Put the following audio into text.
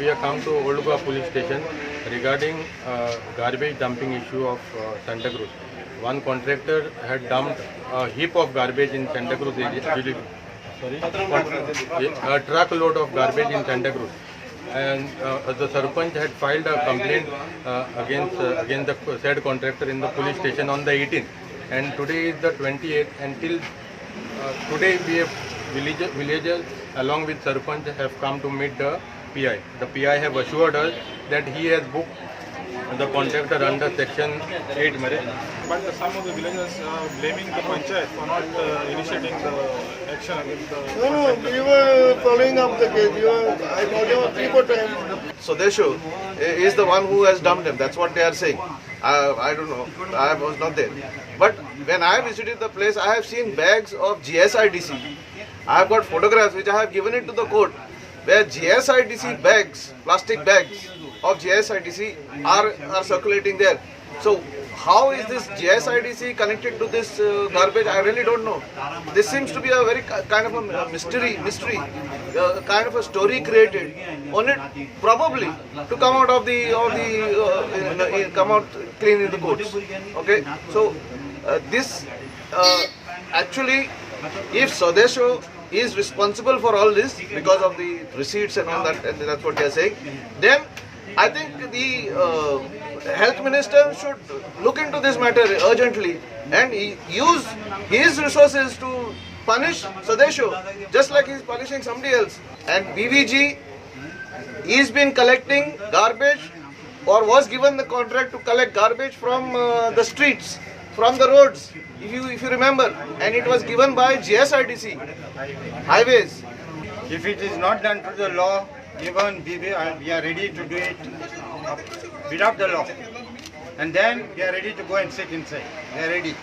we have come to Old Goa police station regarding garbage dumping issue of Santa Cruz. One contractor had dumped a heap of garbage in Santa Cruz area. A truckload of garbage in Santa Cruz. And the Sarpanch had filed a complaint against the said contractor in the police station on the 18th. And today is the 28th. Until today, we have villagers along with Sarpanch have come to meet the PI. The PI have assured us that he has booked the contractor under section 8. But some of the villagers are blaming the panchayat for not initiating the action against the. No, we were following up the case. I thought you were 3-4 times. Sodeshu is the one who has dumped him. That's what they are saying. I don't know. I was not there. But when I visited the place, I have seen bags of GSIDC. I have got photographs which I have given it to the court, where GSIDC bags, plastic bags of GSIDC are circulating there. So how is this GSIDC connected to this garbage? I really don't know. This seems to be a very kind of a mystery, kind of a story created on it, probably to come out of come out clean in the courts. Okay, so this actually, if Sodeshu is responsible for all this because of the receipts and all that, and that's what they are saying, then I think the health minister should look into this matter urgently and use his resources to punish Sodeshu just like he is punishing somebody else. And BVG he's been collecting garbage, or was given the contract to collect garbage from the streets, from the roads, if you remember, and it was given by GSIDC highways. If it is not done to the law, even we are ready to do it without the law, and then we are ready to go and sit inside. We are ready.